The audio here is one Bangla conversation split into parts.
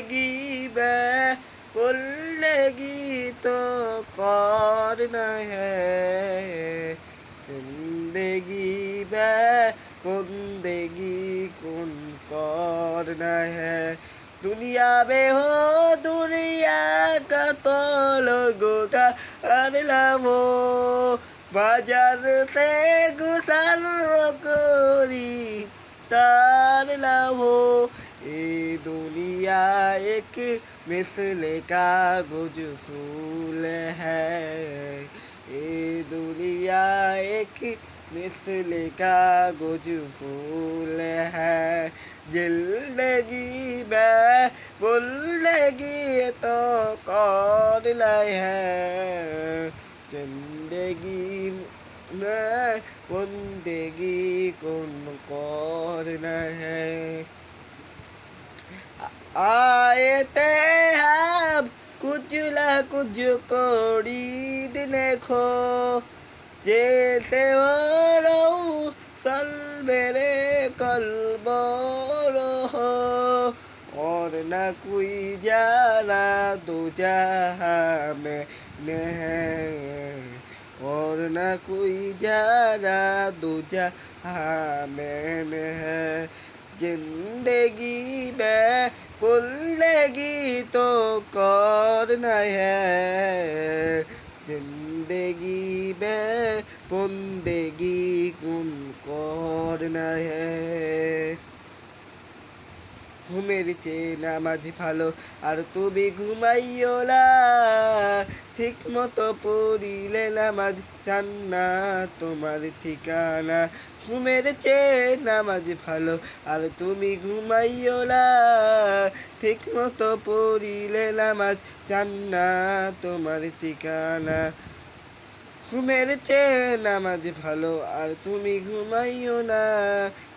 मैं जिंदगी तो करना है जिंदगी में जिंदगी कौन करना है दुनिया में हो दुनिया का तो लोगों का अनलम हो बाजार से गुजर कोरी तार हो ये दुनिया एक मिसल कागज फूल है ये दुनिया एक मिसल कागज फूल है जिंदगी में जिंदगी तो कौन है जिंदगी में जिंदगी कौन है आए थे हम कुछ ना कुछ खरीदने को जैसे हो रो सल मेरे कल्बो हो और न कोई जाना दो जहाँ में है और न कोई जाना दो जहाँ में है जिंदगी में जिंदगी तो करना है जिंदगी में जिंदगी कौन करना है ঘুমের চেয়ে নামাজ ভালো আর তুমি ঘুমাইও না ঠিক মতো পড়িলে নামাজ জান্নাত তোমার ঠিকানা ঘুমের চেয়ে নামাজ ভালো আর তুমি ঘুমাইও না ঠিক মতো পড়িলে নামাজ জান্নাত তোমার ঠিকানা ঘুমের চেয়ে নামাজ ভালো আর তুমি ঘুমাইও না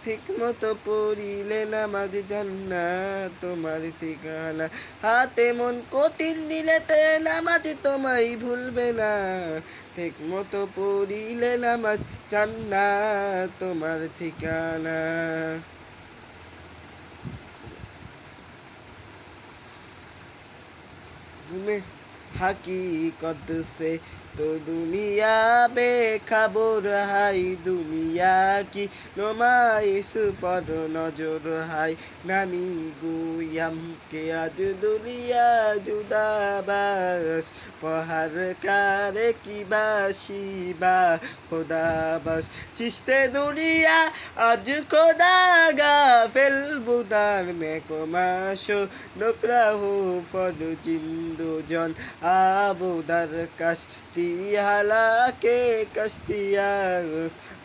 ঠিক মতো পড়িলে নামাজ জান্নাত তোমার ঠিকানা হাতে মন কঠিন দিলেতে নামাজ তোমায় ভুলবে না ঠিক মতো পড়িলে নামাজ জান্নাত তোমার ঠিকানা ঘুমে हकीकत से तो दुनिया बेखबर हाई दुनिया की नुमाइश पर नजर हाई नामी गुयाम के आज दुनिया जुदाबास पहाड़ कारे की बाशिबा खुदा बस चिश्ते दुनिया आज खुदा गाफिल बुदान में कोमाशो नकरा हो फल जिंदो जन आबुदार कश्ती हालाके कश्तिया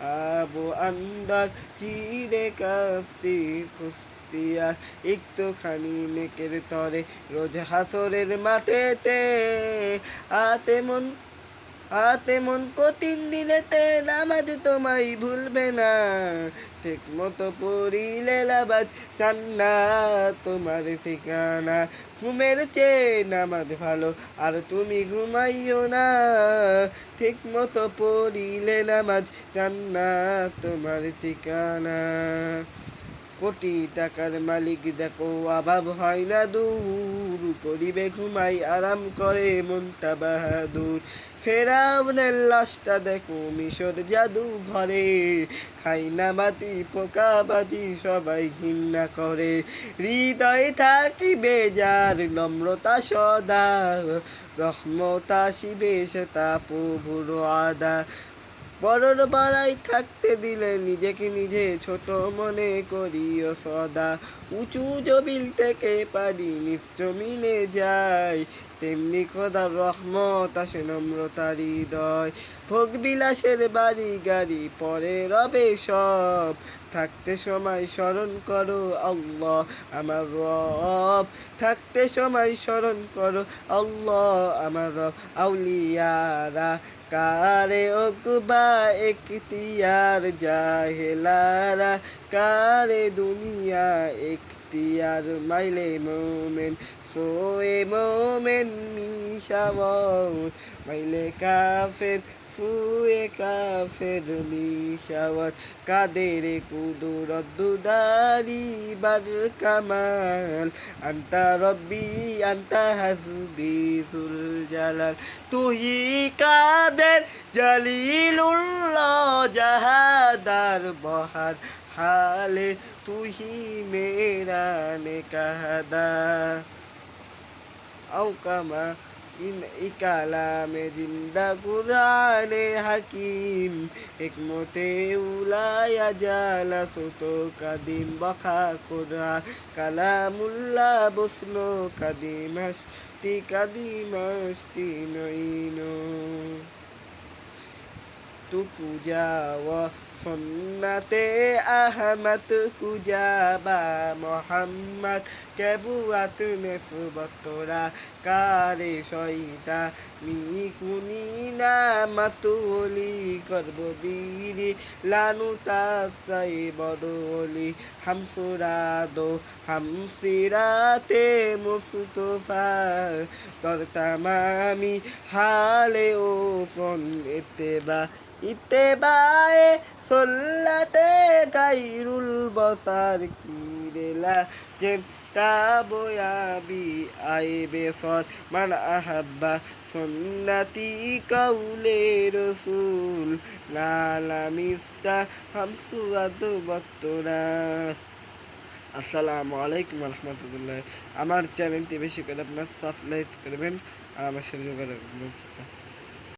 आबू अंदर चीरे कश्ती ফুস্তিয়া একটুখানি নেকের তরে রোজ হাসরের মাঠেতে হাতে মন কঠিন দিলেতে নামাজ তোমায় ভুলবে না ঠিক মতো পড়িলে নামাজ জান্নাত তোমার ঠিকানা ঘুমের চেয়ে নামাজ ভালো আর তুমি ঘুমাইও না ঠিক মতো পড়িলে নামাজ জান্নাত তোমার ঠিকানা কোটি টাকার মালিক দেখো অভাব হয় না দূর করিবে ঘুমাই আরাম করে মনটা বাহাদুর ফেরাউনের লাশটা দেখো মিশর জাদু ঘরে খাই না বাতি পোকা বাজি সবাই ঘৃণা করে হৃদয়ে থাকি বেজার নম্রতা সদা রহমত আসিবে সেটা প্রভুর আদা বড়র বাড়াই থাকতে দিলে নিজেকে নিজে ছোট মনে করিও সদা উঁচু জবিল থেকে পারি নিস্তমিনে যায় তেমনি খোদার রহমত আসে নম্রতার হৃদয় ভোগ বিলাসের বাড়ি গাড়ি পরে রবে সব থাকতে সময় স্মরণ করো আল্লাহ আমার রব থাকতে সময় স্মরণ করো আল্লাহ আমার রব আউলিয়ারা কারে ওকবা এখতিয়ার জাহেলারা কারে দুনিয়া এক اختیار مایل مومن سوء مومن میشود مایل کافر سوء کافر میشود কাদের কুদরত দুদারি বার কামাল আন্তা রব্বি আন্তা হাসবি সুল জালাল তুই কাদের জলিলুল্লাহ জাহাদার বহার হালে তুই মেরা নে কাহাদা আও কামা ইন ইকালামে জিন্দা কুরআনে হাকিম হিকমতে উলায়া জালা সুতো কাদিম বখা কুরআন কালামুল্লাহ বসনো কাদিম হাস্তি নইনো তু কুজাওয়া সন্নাতে আহমদ কুজাবা মোহাম্মদ কেবুয়াত নেসবতরা কারে সইতা মিকুনি নামাতুলি করব বীরি লানু তাসাই বদলি হামসুরাদো হামসিরাতে মুস্তফা তর তামামি হালে ও কোন ইত্তেবায়ে সুল্লাতে গাইরুল বসার কিরেলা জেম তাবয়াবি আইবে সর মান আহাব্বা সুন্নতি কাউলে রসুল লালা মিফতা হামসুয়াদ বত্তরা আসসালামু আলাইকুম রহমতুল্লাহ আমার চ্যানেলটি বেশি করে আপনার সাবস্ক্রাইব করবেন আর আমার সাথে যোগাযোগ করবেন